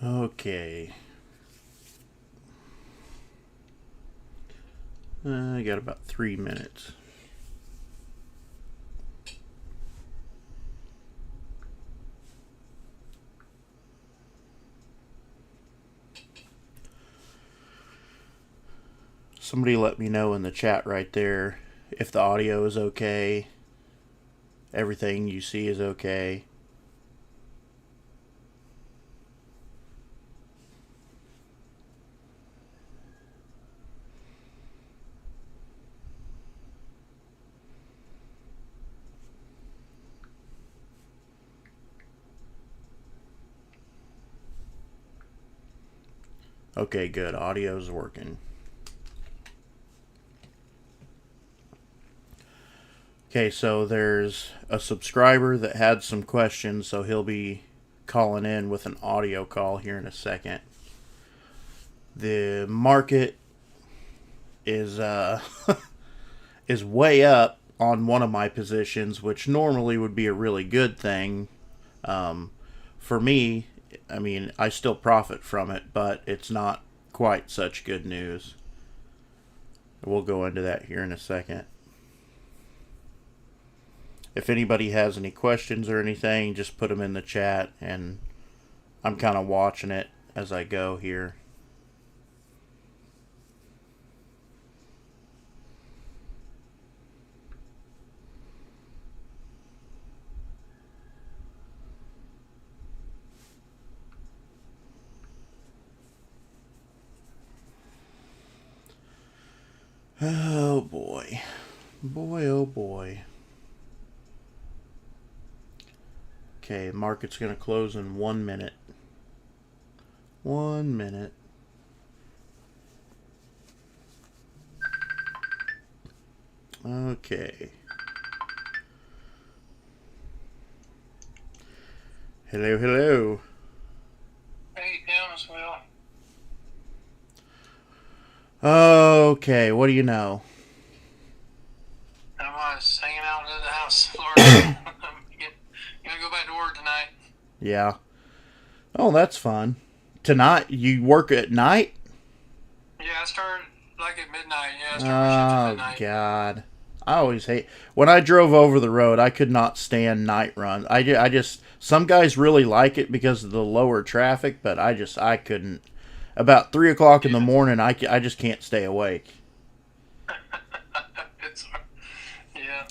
Okay. I got about 3 minutes. Somebody let me know in the chat right there if the audio is okay. Everything you see is okay. Okay, good. Audio's working. Okay, so there's a subscriber that had some questions, so he'll be calling in with an audio call here in a second. The market is is way up on one of my positions, which normally would be a really good thing. For me, I mean, I still profit from it, but it's not quite such good news. We'll go into that here in a second. If anybody has any questions or anything, just put them in the chat, and I'm kind of watching it as I go here. Oh boy. Boy, oh boy. Okay, market's going to close in 1 minute. 1 minute. Okay. Hello, hello. Hey, Dennis, Will. Okay, what do you know? I was hanging out in the house, Florida. Gonna go back to work tonight. Yeah. Oh, that's fun. Tonight, you work at night? Yeah, I started like at midnight. Yeah, I started my shift at Oh, midnight. God. I always hate... When I drove over the road, I could not stand night runs. I just... Some guys really like it because of the lower traffic, but I couldn't. About 3 o'clock in the morning, I just can't stay awake. It's hard. Yeah.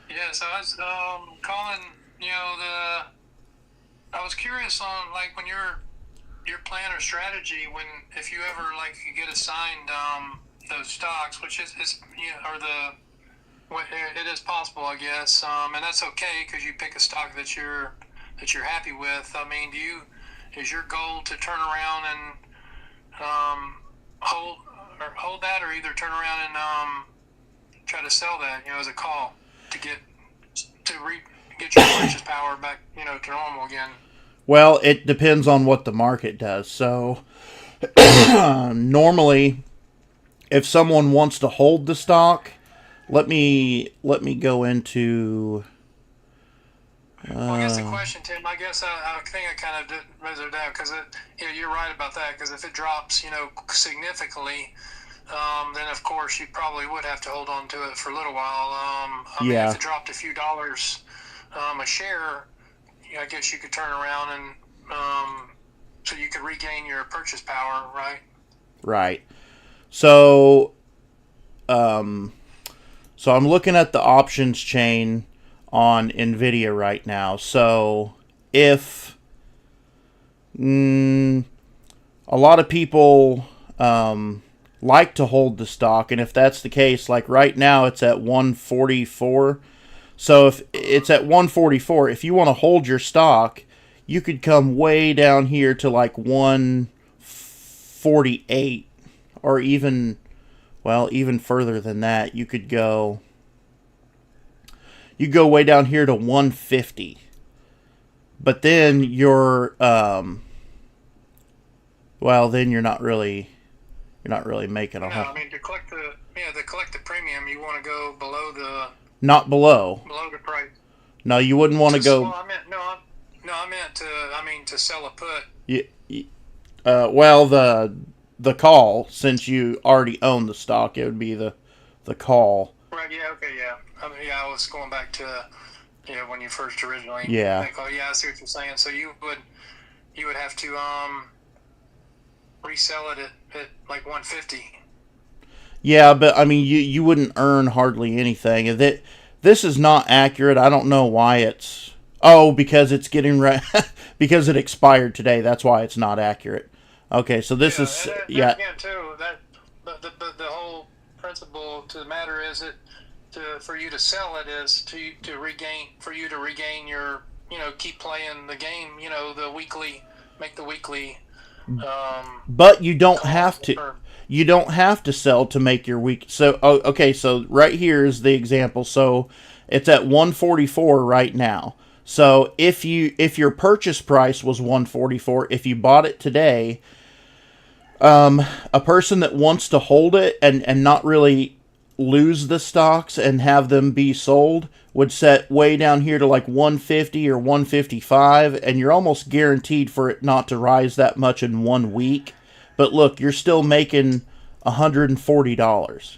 Yeah, so I was calling, I was curious on, like, when your plan or strategy, if you ever, like, you get assigned those stocks, which is it is possible, I guess, and that's okay because you pick a stock that you're happy with. I mean, is your goal to turn around and hold that, or either turn around and try to sell that, as a call to get your purchase power back, to normal again? Well, it depends on what the market does. So, normally, if someone wants to hold the stock, let me go into... Well, I guess the question, Tim, I guess I think I kind of did raise it down because you're right about that. Because if it drops, significantly, then of course you probably would have to hold on to it for a little while. I mean, if it dropped a few dollars a share, I guess you could turn around and so you could regain your purchase power, right? Right. So, so I'm looking at the options chain on NVIDIA right now. So if a lot of people like to hold the stock, and if that's the case, like right now it's at 144. So if it's at 144, if you want to hold your stock, you could come way down here to like 148, or even further than that. You go way down here to 150. But then then you're not really making a whole. No, I mean to collect the premium, you want to go below not below the price. No, you wouldn't want to go. Well, I meant to sell a put. Well, the call, since you already own the stock, it would be the call. Right. Yeah. Okay. Yeah. I mean, yeah. I was going back to when you first originally. Yeah. Make, oh yeah, I see what you're saying. So you would have to resell it at like 150. Yeah, but I mean, you wouldn't earn hardly anything. This is not accurate. I don't know why it's. Oh, because it's getting because it expired today. That's why it's not accurate. Okay, so this is yeah. Again, too, that the whole principle to the matter is that for you to sell it is to regain your keep playing the game. The weekly make the weekly. But you don't have to. You don't have to sell to make your week. So okay, so right here is the example. So it's at 144 right now. So if your purchase price was 144, if you bought it today, a person that wants to hold it and not really lose the stocks and have them be sold would set way down here to like 150 or 155, and you're almost guaranteed for it not to rise that much in 1 week. But look, you're still making $140.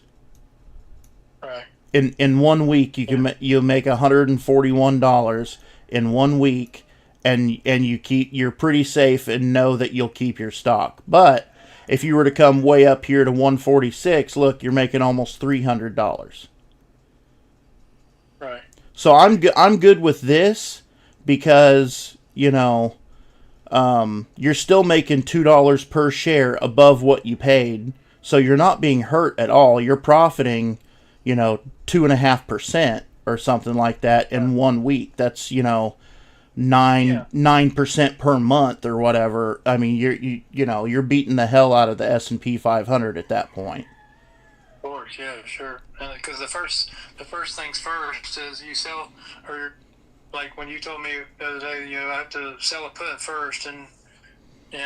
Right. In 1 week, you'll make $141 in 1 week, and you're pretty safe and know that you'll keep your stock. But if you were to come way up here to 146, look, you're making almost $300. Right. So I'm good with this because you're still making $2 per share above what you paid, so you're not being hurt at all. You're profiting, 2.5% or something like that in 1 week. That's 9% per month or whatever. I mean, you're beating the hell out of the S&P 500 at that point. Of course, yeah, sure. Because the first things first is you sell, or like when you told me the other day, I have to sell a put first, and you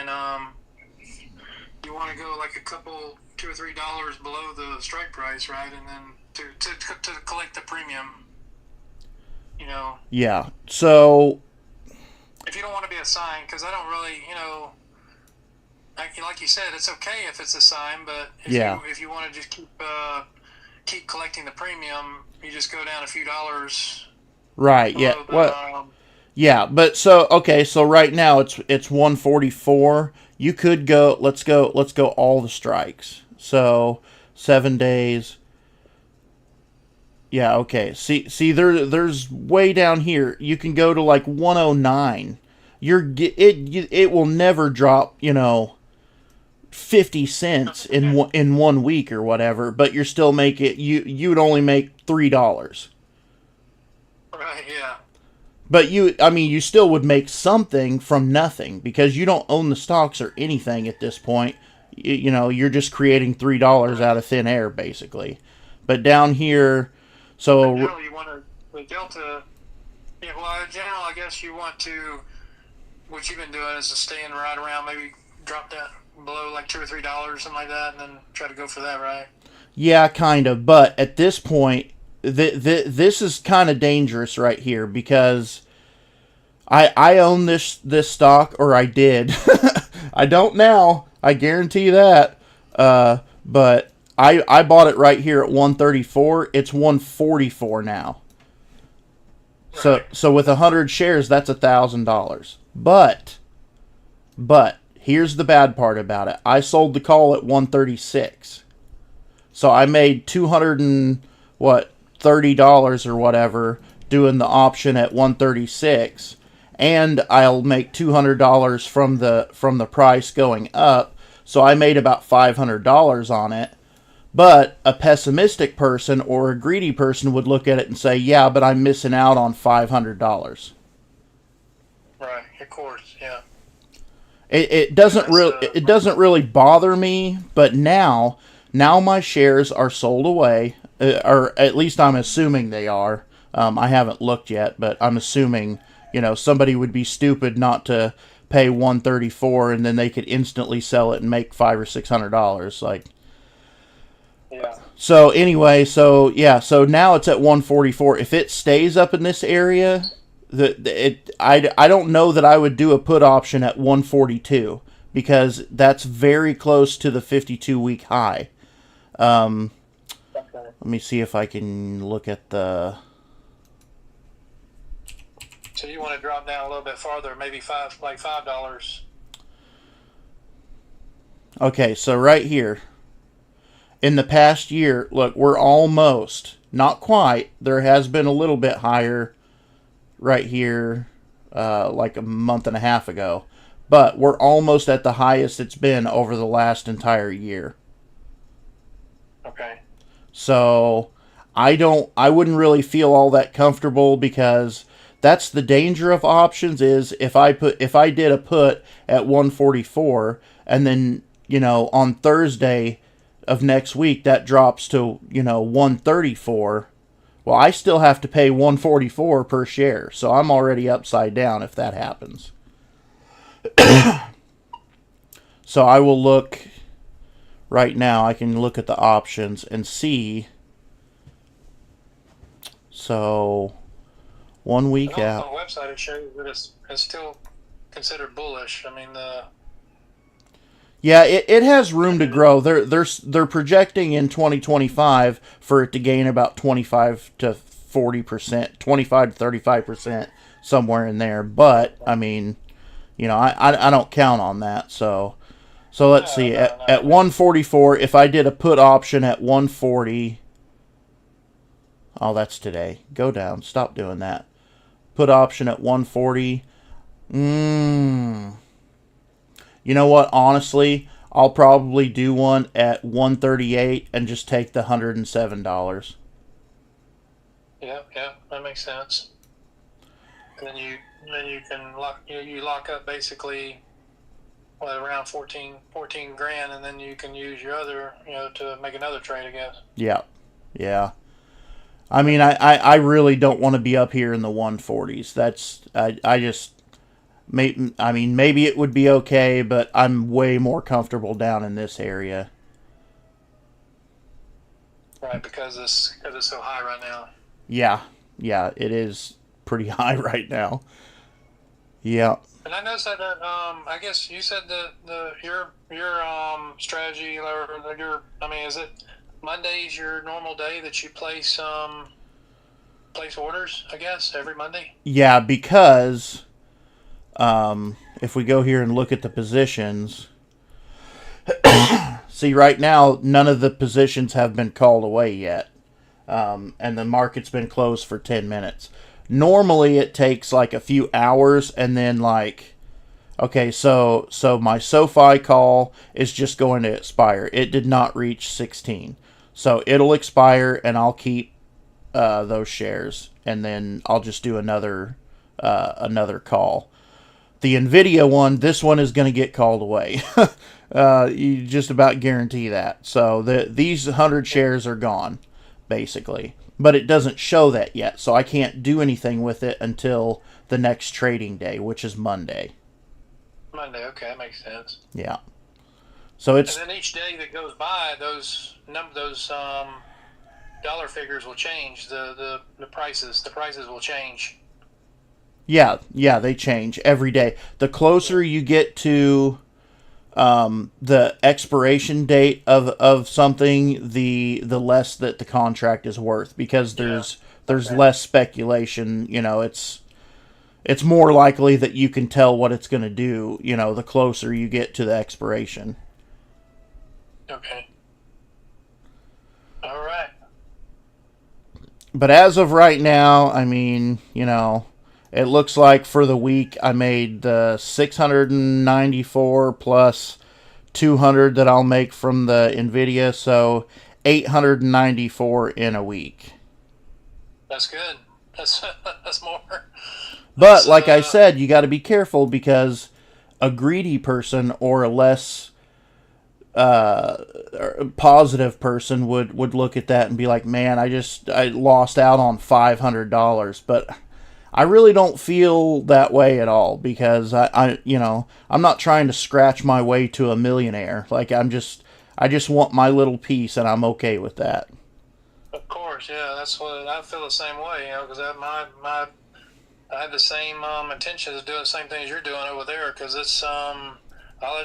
want to go like a couple $2 or $3 below the strike price, right? And then to collect the premium, Yeah. So if you don't want to be assigned, because I don't really, like you said, it's okay if it's assigned, but if you want to just keep collecting the premium, you just go down a few dollars. Right. Yeah. What? Yeah. But so okay. So right now it's 144. You could go. Let's go all the strikes. So 7 days. Yeah, okay. See, there's way down here. You can go to like 109. It will never drop, 50 cents in 1 week or whatever. But you're still making you would only make $3. Right. Yeah. But you still would make something from nothing because you don't own the stocks or anything at this point. You're just creating $3 out of thin air basically. But down here. So generally, you want the delta. Yeah, well, in general, I guess you want to. What you've been doing is just staying right around, maybe drop that below like $2 or $3, something like that, and then try to go for that, right? Yeah, kind of. But at this point, this is kind of dangerous right here because I own this stock, or I did. I don't now. I guarantee that. But. I bought it right here at 134. It's 144 now. Right. So with 100 shares, that's $1,000. But here's the bad part about it. I sold the call at 136. So I made $230 or whatever doing the option at 136, and I'll make $200 from the price going up. So I made about $500 on it. But a pessimistic person or a greedy person would look at it and say, yeah, but I'm missing out on $500. Right, of course, yeah. It doesn't really bother me, but now my shares are sold away, or at least I'm assuming they are. I haven't looked yet, but I'm assuming, somebody would be stupid not to pay $134 and then they could instantly sell it and make $500 or $600. Like. Yeah. So anyway, so now it's at 144. If it stays up in this area, I don't know that I would do a put option at 142 because that's very close to the 52-week high. Okay. Let me see if I can look at the... So you want to drop down a little bit farther, maybe $5. Okay, so right here. In the past year, look, we're almost, not quite, there has been a little bit higher right here, like a month and a half ago. But we're almost at the highest it's been over the last entire year. Okay. So I wouldn't really feel all that comfortable, because that's the danger of options, is if I did a put at 144 and then, on Thursday of next week that drops to, 134, well, I still have to pay 144 per share. So I'm already upside down if that happens. So I will look right now. I can look at the options and see. So 1 week out. On the website it shows that it's still considered bullish. I mean, yeah, it has room to grow. They're projecting in 2025 for it to gain about 25 to 40%, 25 to 35%, somewhere in there. But I mean, I don't count on that. So let's see. At 144, if I did a put option at 140, oh, that's today. Go down. Stop doing that. Put option at 140. You know what? Honestly, I'll probably do one at 138 and just take the $107. Yeah, that makes sense. And then you can lock up basically around 14 grand, and then you can use your other to make another trade, I guess. Yeah. I mean, I really don't want to be up here in the 140s. Maybe it would be okay, but I'm way more comfortable down in this area. Right, because it's so high right now. Yeah, it is pretty high right now. Yeah. And I noticed that I guess you said your strategy, or is it Monday's your normal day that you place orders, I guess, every Monday? Yeah, because if we go here and look at the positions, see, right now none of the positions have been called away yet, and the market's been closed for 10 minutes. Normally it takes like a few hours, and then okay, so my SoFi call is just going to expire. It did not reach 16, so it'll expire, and I'll keep those shares, and then I'll just do another call. The Nvidia one, this one is going to get called away. You just about guarantee that. So these 100 shares are gone, basically. But it doesn't show that yet, so I can't do anything with it until the next trading day, which is Monday. Monday, okay, that makes sense. Yeah. So it's... And then each day that goes by, those dollar figures will change. The prices will change. Yeah, they change every day. The closer you get to the expiration date of something, the less that the contract is worth, because there's less speculation. It's more likely that you can tell what it's going to do, the closer you get to the expiration. Okay. All right. But as of right now, I mean, it looks like for the week I made the 694 plus 200 that I'll make from the Nvidia, so 894 in a week. That's good. That's more. But like I said, you got to be careful, because a greedy person or a less positive person would look at that and be like, man, I lost out on $500. But I really don't feel that way at all, because I'm not trying to scratch my way to a millionaire. Like, I just want my little piece, and I'm okay with that. Of course, yeah, that's what I feel the same way, because I had the same intentions of doing the same thing as you're doing over there, because it's I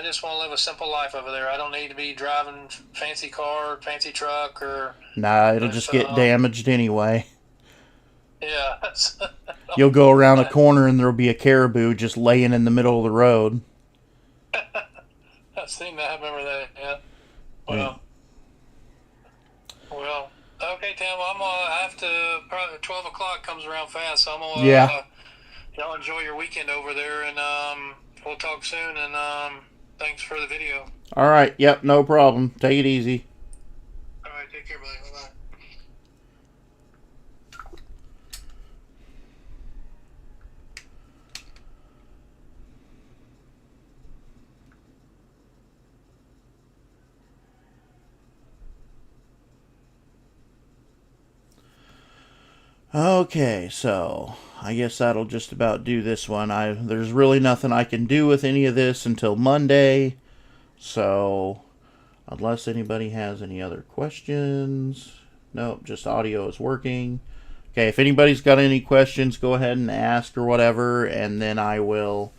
just want to live a simple life over there. I don't need to be driving fancy car, fancy truck, or Nah, it'll if just get damaged anyway. yeah. You'll go around a corner and there'll be a caribou just laying in the middle of the road. I've seen that. I remember that. Yeah. Yeah. Well. Okay, Tim. I have to. Probably 12 o'clock comes around fast, so I'm gonna. Yeah. Y'all enjoy your weekend over there, and we'll talk soon. And thanks for the video. All right. Yep. No problem. Take it easy. All right. Take care, buddy. Bye. Okay, so I guess that'll just about do this one. There's really nothing I can do with any of this until Monday. So unless anybody has any other questions, nope, just audio is working. Okay, if anybody's got any questions, go ahead and ask or whatever, and then I will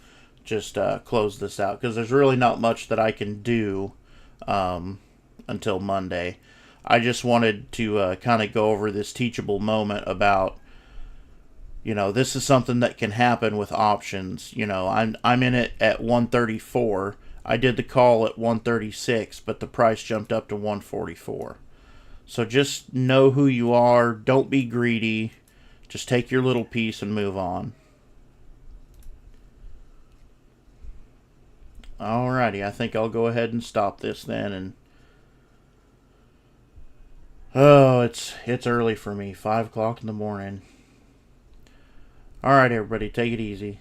just close this out because there's really not much that I can do until Monday. I just wanted to kind of go over this teachable moment about, this is something that can happen with options. I'm in it at 134. I did the call at 136, but the price jumped up to 144. So just know who you are. Don't be greedy. Just take your little piece and move on. Alrighty, I think I'll go ahead and stop this then. And oh, it's early for me. 5 o'clock in the morning. Alright, everybody, take it easy.